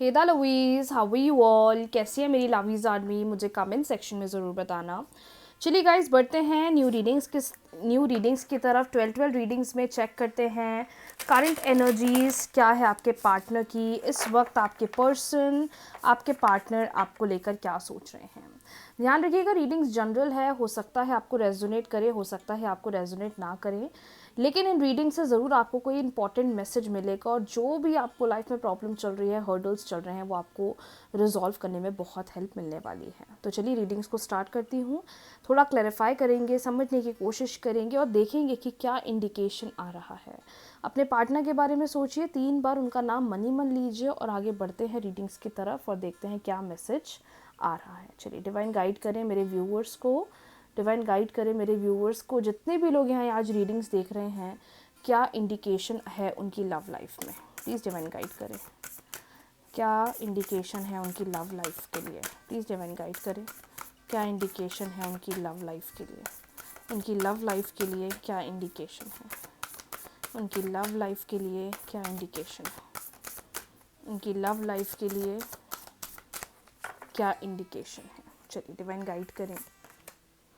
Hey the lovies, how are you all? कैसी है मेरी लवीज आर्मी? मुझे कमेंट सेक्शन में ज़रूर बताना। चलिए गाइस, बढ़ते हैं न्यू रीडिंग्स की तरफ। 12 रीडिंग्स में चेक करते हैं करंट एनर्जीज क्या है आपके पार्टनर की इस वक्त। आपके पार्टनर आपको लेकर क्या सोच रहे हैं। ध्यान रखिएगा, रीडिंग्स जनरल है, हो सकता है आपको रेजोनेट करे, हो सकता है आपको रेजोनेट ना करे, लेकिन इन रीडिंग से ज़रूर आपको कोई इंपॉर्टेंट मैसेज मिलेगा और जो भी आपको लाइफ में प्रॉब्लम चल रही है, हर्डल्स चल रहे हैं, वो आपको रिजॉल्व करने में बहुत हेल्प मिलने वाली है। तो चलिए रीडिंग्स को स्टार्ट करती हूँ। थोड़ा क्लैरिफाई करेंगे, समझने की कोशिश करेंगे और देखेंगे कि क्या इंडिकेशन आ रहा है। अपने पार्टनर के बारे में सोचिए, 3 बार उनका नाम मनी मन लीजिए और आगे बढ़ते हैं रीडिंग्स की तरफ और देखते हैं क्या मैसेज आ रहा है। चलिए डिवाइन गाइड करें मेरे व्यूअर्स को, डिवाइन गाइड करें मेरे व्यूअर्स को, जितने भी लोग यहाँ आज रीडिंग्स देख रहे हैं, क्या इंडिकेशन है उनकी लव लाइफ में। प्लीज़ डिवाइन गाइड करें, क्या इंडिकेशन है उनकी लव लाइफ के लिए। प्लीज़ डिवाइन गाइड करें, क्या इंडिकेशन है उनकी लव लाइफ के लिए। उनकी लव लाइफ के लिए क्या इंडिकेशन है, उनकी लव लाइफ के लिए क्या इंडिकेशन है, उनकी लव लाइफ के लिए क्या इंडिकेशन है। चलिए डिवाइन गाइड करें।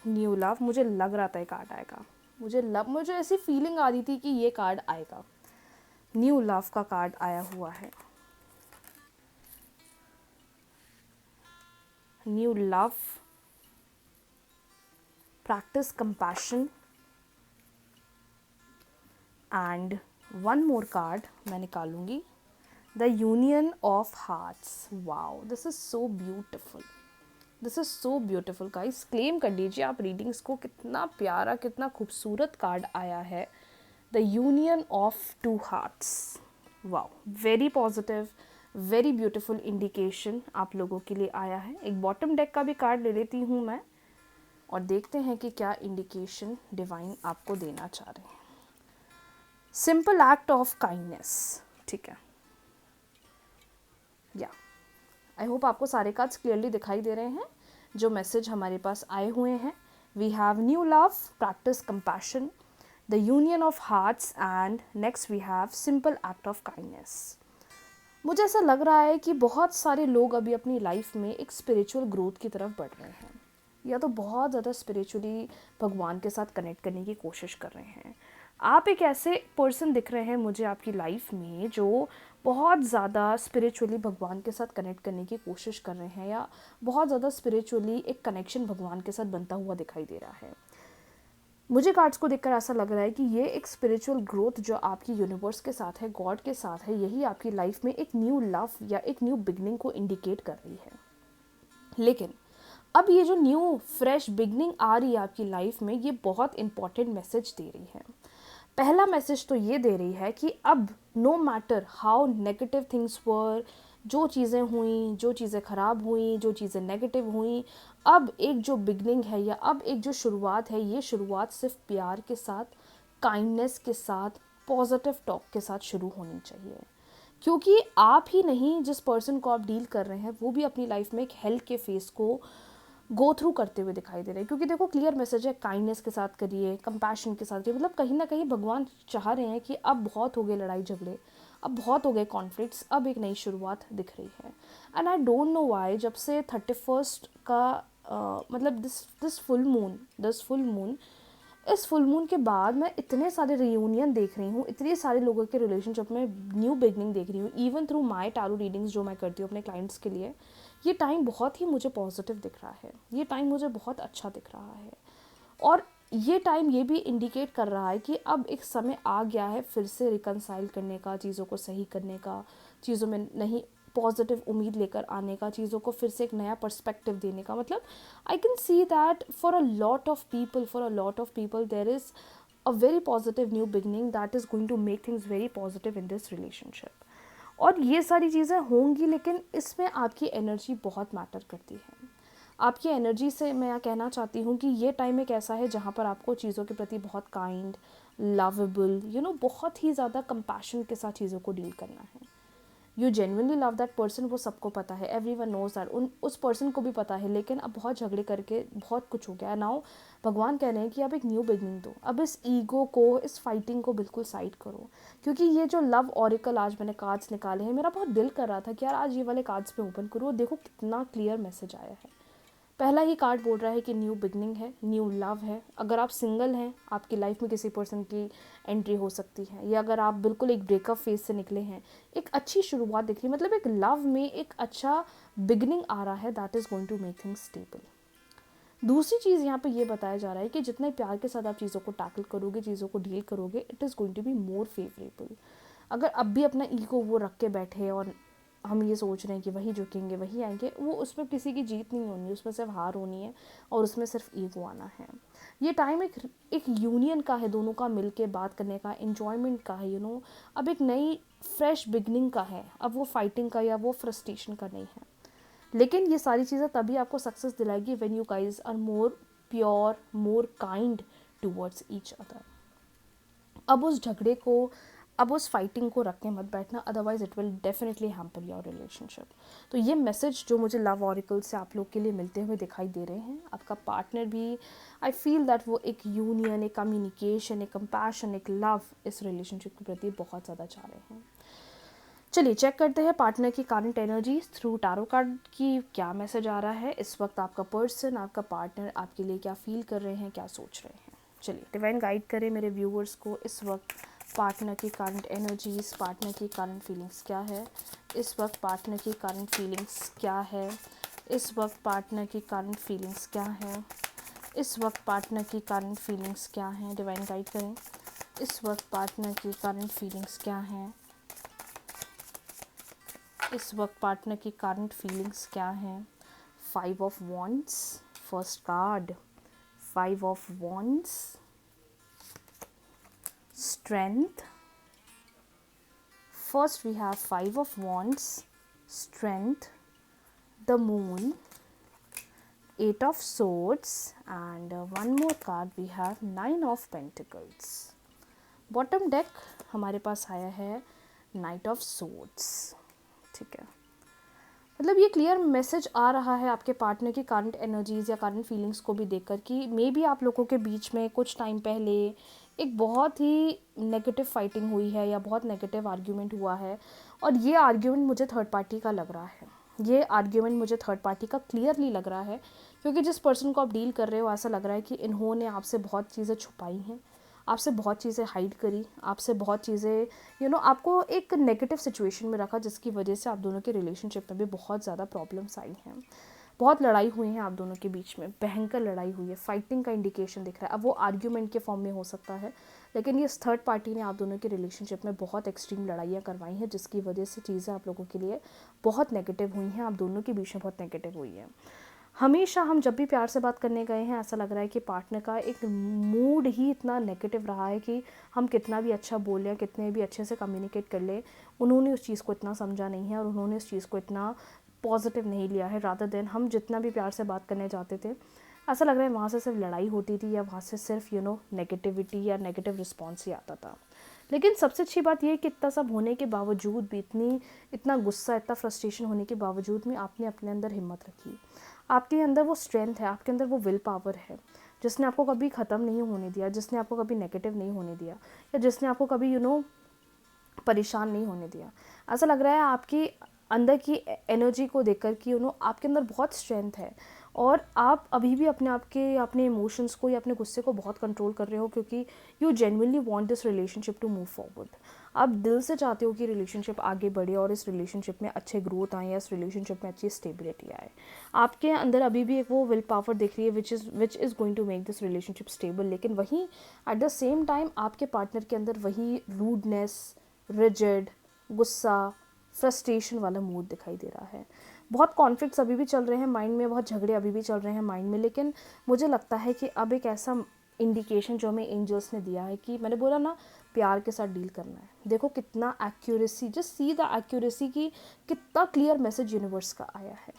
न्यू लव, मुझे लग रहा था ये कार्ड आएगा, मुझे ऐसी फीलिंग आ रही थी कि ये कार्ड आएगा। न्यू लव का कार्ड आया हुआ है। New love, practice compassion and one more card मैं निकालूंगी, the union of hearts. Wow, this is so beautiful, this is so beautiful guys. Claim कर लीजिए आप रीडिंग्स को, कितना प्यारा, कितना खूबसूरत कार्ड आया है, the union of to hearts. Wow, very positive, very beautiful indication आप लोगों के लिए आया है। एक बॉटम डेक का भी कार्ड ले लेती हूँ मैं और देखते हैं कि क्या इंडिकेशन डिवाइन आपको देना चाह रहे हैं। सिंपल एक्ट ऑफ काइंडनेस, ठीक है या आई होप आपको सारे कार्ड्स क्लियरली दिखाई दे रहे हैं जो मैसेज हमारे पास आए हुए हैं। We have new love, practice compassion, the union of hearts and next we have simple act of kindness. मुझे ऐसा लग रहा है कि बहुत सारे लोग अभी अपनी लाइफ में एक स्पिरिचुअल ग्रोथ की तरफ बढ़ रहे हैं, या तो बहुत ज़्यादा स्पिरिचुअली भगवान के साथ कनेक्ट करने की कोशिश कर रहे हैं। आप एक ऐसे पर्सन दिख रहे हैं मुझे आपकी लाइफ में जो बहुत ज़्यादा स्पिरिचुअली भगवान के साथ कनेक्ट करने की कोशिश कर रहे हैं, या बहुत ज़्यादा स्पिरिचुअली एक कनेक्शन भगवान के साथ बनता हुआ दिखाई दे रहा है। मुझे कार्ड्स को देखकर ऐसा लग रहा है कि ये एक स्पिरिचुअल ग्रोथ जो आपकी यूनिवर्स के साथ है, गॉड के साथ है, यही आपकी लाइफ में एक न्यू लव या एक न्यू बिगनिंग को इंडिकेट कर रही है। लेकिन अब ये जो न्यू फ्रेश बिगनिंग आ रही है आपकी लाइफ में, ये बहुत इंपॉर्टेंट मैसेज दे रही है। पहला मैसेज तो ये दे रही है कि अब no matter how negative things were, जो चीज़ें हुई, जो चीज़ें ख़राब हुई, जो चीज़ें नेगेटिव हुई, अब एक जो बिगनिंग है या अब एक जो शुरुआत है, ये शुरुआत सिर्फ प्यार के साथ, काइंडनेस के साथ, पॉजिटिव टॉक के साथ शुरू होनी चाहिए। क्योंकि आप ही नहीं, जिस पर्सन को आप डील कर रहे हैं वो भी अपनी लाइफ में एक हेल्थ के फेस को गो थ्रू करते हुए दिखाई दे रहे हैं। क्योंकि देखो क्लियर मैसेज है, काइंडनेस के साथ करिए, कंपैशन के साथ करिए। मतलब कहीं ना कहीं भगवान चाह रहे हैं कि अब बहुत हो गए लड़ाई झगड़े, अब बहुत हो गए कॉन्फ्लिक्ट्स, अब एक नई शुरुआत दिख रही है। And I don't know why, जब से 31st का मतलब दिस फुल मून, इस फुल मून के बाद मैं इतने सारे रियूनियन देख रही हूँ, इतने सारे लोगों के रिलेशनशिप में न्यू बिगनिंग देख रही हूँ, even through my tarot readings जो मैं करती हूँ अपने क्लाइंट्स के लिए। ये टाइम बहुत ही मुझे पॉजिटिव दिख रहा है, ये टाइम मुझे बहुत अच्छा दिख रहा है। और ये टाइम ये भी इंडिकेट कर रहा है कि अब एक समय आ गया है फिर से रिकनसाइल करने का, चीज़ों को सही करने का, चीज़ों में नहीं पॉजिटिव उम्मीद लेकर आने का, चीज़ों को फिर से एक नया पर्सपेक्टिव देने का। मतलब I can see that for a lot of people there is a very positive new beginning that is going to make things very positive in this relationship. और ये सारी चीज़ें होंगी, लेकिन इसमें आपकी एनर्जी बहुत मैटर करती है। आपकी एनर्जी से मैं कहना चाहती हूँ कि ये टाइम एक ऐसा है जहाँ पर आपको चीज़ों के प्रति बहुत काइंड, लवेबल, बहुत ही ज़्यादा कंपैशन के साथ चीज़ों को डील करना है। You genuinely love that person, वो सबको पता है, एवरीवन नोज दैट, उस पर्सन को भी पता है, लेकिन अब बहुत झगड़े करके बहुत कुछ हो गया है। नाउ भगवान कह रहे हैं कि अब एक न्यू बिगनिंग दो, अब इस ईगो को, इस फाइटिंग को बिल्कुल साइड करो। क्योंकि ये जो लव ऑरिकल आज मैंने कार्ड्स निकाले हैं, मेरा बहुत दिल कर रहा था कि यार आज ये वाले कार्ड्स पे ओपन करूँ, देखो कितना क्लियर मैसेज आया है। पहला ही कार्ड बोल रहा है कि न्यू बिगनिंग है, न्यू लव है। अगर आप सिंगल हैं, आपकी लाइफ में किसी पर्सन की एंट्री हो सकती है, या अगर आप बिल्कुल एक ब्रेकअप फेज से निकले हैं, एक अच्छी शुरुआत दिख रही है, मतलब एक लव में एक अच्छा बिगनिंग आ रहा है, that is going to make things stable. दूसरी चीज़ यहाँ पे ये बताया जा रहा है कि जितने प्यार के साथ आप चीज़ों को टैकल करोगे, चीज़ों को डील करोगे, it is going to be more favourable. अगर अब भी अपना ईगो वो रख के बैठे और हम ये सोच रहे हैं कि वही झुकेंगे, वही आएंगे, वो उसमें किसी की जीत नहीं होनी, उसमें सिर्फ हार होनी है और उसमें सिर्फ ईगो आना है। ये टाइम एक यूनियन का है, दोनों का मिल के बात करने का, एन्जॉयमेंट का है, अब एक नई फ्रेश बिगनिंग का है। अब वो फाइटिंग का या वो फ्रस्ट्रेशन का नहीं है। लेकिन ये सारी चीज़ें तभी आपको सक्सेस दिलाएगी when you guys are more pure, more kind towards each other. अब उस झगड़े को, अब उस फाइटिंग को रख के मत बैठना, otherwise it will definitely hamper your relationship. तो ये मैसेज जो मुझे लव ऑरिकल से आप लोग के लिए मिलते हुए दिखाई दे रहे हैं, आपका पार्टनर भी, आई फील दैट वो एक यूनियन, एक कम्युनिकेशन, एक कंपैशन, एक लव इस रिलेशनशिप के प्रति बहुत ज़्यादा चाह रहे हैं। चलिए चेक करते हैं पार्टनर की current energy through tarot card की क्या मैसेज आ रहा है। इस वक्त आपका पर्सन, आपका पार्टनर आपके लिए क्या फील कर रहे हैं, क्या सोच रहे हैं। चलिए डिवाइन गाइड करें मेरे व्यूअर्स को, इस वक्त पार्टनर की करंट एनर्जीज, पार्टनर की करंट फीलिंग्स क्या है, इस वक्त पार्टनर की करंट फीलिंग्स क्या है, इस वक्त पार्टनर की करंट फीलिंग्स क्या है, इस वक्त पार्टनर की करंट फीलिंग्स क्या है। डिवाइन गाइड करें, इस वक्त पार्टनर की करंट फीलिंग्स क्या हैं, इस वक्त पार्टनर की करंट फीलिंग्स क्या हैं। 5 of wands, first card, 5 of wands, strength. First we have 5 of wands, strength, the moon, 8 of swords, and one more card we have 9 of pentacles. Bottom deck हमारे पास आया है Knight of swords। ठीक है, मतलब ये clear message आ रहा है आपके पार्टनर की करंट एनर्जीज़ या करंट फीलिंग्स को भी देखकर कि मे बी आप लोगों के बीच में कुछ टाइम पहले एक बहुत ही नेगेटिव फाइटिंग हुई है या बहुत नेगेटिव आर्ग्यूमेंट हुआ है, और ये आर्ग्यूमेंट मुझे थर्ड पार्टी का लग रहा है। ये आर्ग्यूमेंट मुझे थर्ड पार्टी का क्लियरली लग रहा है, क्योंकि जिस पर्सन को आप डील कर रहे हो ऐसा लग रहा है कि इन्होंने आपसे बहुत चीज़ें छुपाई हैं, आपसे बहुत चीज़ें हाइड करी, आपसे बहुत चीज़ें आपको एक नेगेटिव सिचुएशन में रखा, जिसकी वजह से आप दोनों के रिलेशनशिप में भी बहुत ज़्यादा प्रॉब्लम्स आई हैं। बहुत लड़ाई हुई है आप दोनों के बीच में, भयंकर लड़ाई हुई है, फाइटिंग का इंडिकेशन दिख रहा है। अब वो आर्ग्यूमेंट के फॉर्म में हो सकता है, लेकिन ये थर्ड पार्टी ने आप दोनों के रिलेशनशिप में बहुत एक्सट्रीम लड़ाइयाँ करवाई हैं, जिसकी वजह से चीज़ें आप लोगों के लिए बहुत नेगेटिव हुई हैं, आप दोनों के बीच में बहुत नेगेटिव हुई है। हमेशा हम जब भी प्यार से बात करने गए हैं, ऐसा लग रहा है कि पार्टनर का एक मूड ही इतना नेगेटिव रहा है कि हम कितना भी अच्छा बोलें, कितने भी अच्छे से कम्युनिकेट कर लें, उन्होंने उस चीज़ को इतना समझा नहीं है और उन्होंने उस चीज़ को इतना पॉजिटिव नहीं लिया है। रादर देन हम जितना भी प्यार से बात करने जाते थे, ऐसा लग रहा है वहाँ से सिर्फ लड़ाई होती थी, या वहाँ से सिर्फ नेगेटिविटी या नेगेटिव रिस्पॉन्स ही आता था। लेकिन सबसे अच्छी बात यह है कि इतना सब होने के बावजूद भी, इतना गुस्सा, इतना फ्रस्ट्रेशन होने के बावजूद भी आपने अपने अंदर हिम्मत रखी, आपके अंदर वो स्ट्रेंथ है, आपके अंदर वो विल पावर है, जिसने आपको कभी ख़त्म नहीं होने दिया, जिसने आपको कभी नेगेटिव नहीं होने दिया, या जिसने आपको कभी परेशान नहीं होने दिया। ऐसा लग रहा है आपकी अंदर की एनर्जी को देखकर कि आपके अंदर बहुत स्ट्रेंथ है, और आप अभी भी अपने इमोशंस को या अपने गुस्से को बहुत कंट्रोल कर रहे हो, क्योंकि you genuinely want this relationship to move forward. आप दिल से चाहते हो कि रिलेशनशिप आगे बढ़े और इस रिलेशनशिप में अच्छे ग्रोथ आए, या इस रिलेशनशिप में अच्छी स्टेबिलिटी आए। आपके अंदर अभी भी एक वो विल पावर दिख रही है which is going to make this relationship stable. लेकिन वहीं एट द सेम टाइम आपके पार्टनर के अंदर वही रूडनेस, रिजिड, गुस्सा, फ्रस्ट्रेशन वाला मूड दिखाई दे रहा है। बहुत कॉन्फ्लिक्ट्स अभी भी चल रहे हैं माइंड में, बहुत झगड़े अभी भी चल रहे हैं माइंड में। लेकिन मुझे लगता है कि अब एक ऐसा इंडिकेशन जो हमें एंजल्स ने दिया है, कि मैंने बोला ना प्यार के साथ डील करना है। देखो कितना accuracy, just see the accuracy की कितना क्लियर मैसेज यूनिवर्स का आया है।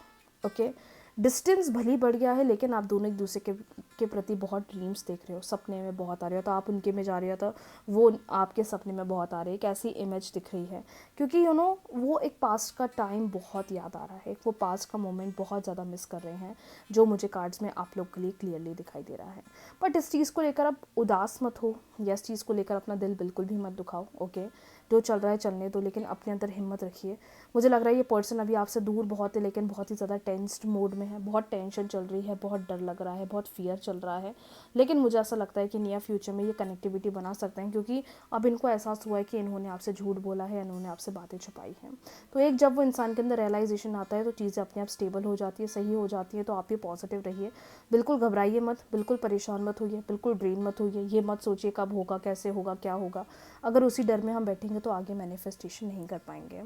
ओके, डिस्टेंस भली बढ़ गया है, लेकिन आप दोनों एक दूसरे के के प्रति बहुत ड्रीम्स देख रहे हो, सपने में बहुत आ रहे हो, तो आप उनके में जा रहे हो तो वो आपके सपने में बहुत आ रहे हैं, कैसी इमेज दिख रही है, क्योंकि वो एक पास्ट का टाइम बहुत याद आ रहा है, वो पास्ट का मोमेंट बहुत ज़्यादा मिस कर रहे हैं, जो मुझे कार्ड्स में आप लोग के लिए क्लियरली दिखाई दे रहा है। बट इस चीज़ को लेकर आप उदास मत हो, या इस चीज़ को लेकर अपना दिल बिल्कुल भी मत दुखाओ, ओके। जो चल रहा है चलने दो, लेकिन अपने अंदर हिम्मत रखिए। मुझे लग रहा है ये पर्सन अभी आपसे दूर बहुत है, लेकिन बहुत ही ज़्यादा टेंस्ड मोड में है, बहुत टेंशन चल रही है, बहुत डर लग रहा है, बहुत फियर चल रहा है, लेकिन मुझे ऐसा लगता है कि नियर फ्यूचर में ये कनेक्टिविटी बना सकते हैं, क्योंकि अब इनको एहसास हुआ है कि इन्होंने आपसे झूठ बोला है, इन्होंने आपसे बातें छुपाई हैं। तो एक जब वो इंसान के अंदर रियलाइजेशन आता है तो चीज़ें अपने आप स्टेबल हो जाती है, सही हो जाती है। तो आप भी पॉजिटिव रहिए, बिल्कुल घबराइए मत, बिल्कुल परेशान मत होइए, बिल्कुल ड्रीन मत होइए, ये मत सोचिए कब होगा, कैसे होगा, क्या होगा। अगर उसी डर में हम बैठेंगे तो आगे मैनिफेस्टेशन नहीं कर पाएंगे।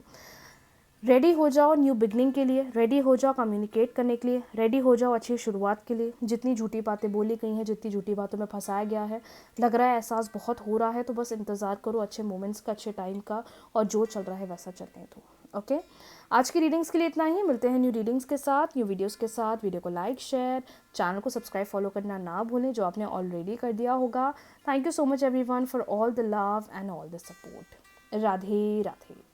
रेडी हो जाओ न्यू बिगनिंग के लिए, रेडी हो जाओ कम्युनिकेट करने के लिए, रेडी हो जाओ अच्छी शुरुआत के लिए। जितनी झूठी बातें बोली गई हैं, जितनी झूठी बातों में फंसाया गया है, लग रहा है एहसास बहुत हो रहा है, तो बस इंतज़ार करो अच्छे मोमेंट्स का, अच्छे टाइम का, और जो चल रहा है वैसा चलने दो, ओके। आज की रीडिंग्स के लिए इतना ही, मिलते हैं न्यू रीडिंग्स के साथ, न्यू वीडियोज़ के साथ। वीडियो को लाइक, शेयर, चैनल को सब्सक्राइब, फॉलो करना ना भूलें, जो आपने ऑलरेडी कर दिया होगा। Thank you so much everyone for all the love and all the support. Radhe Radhe.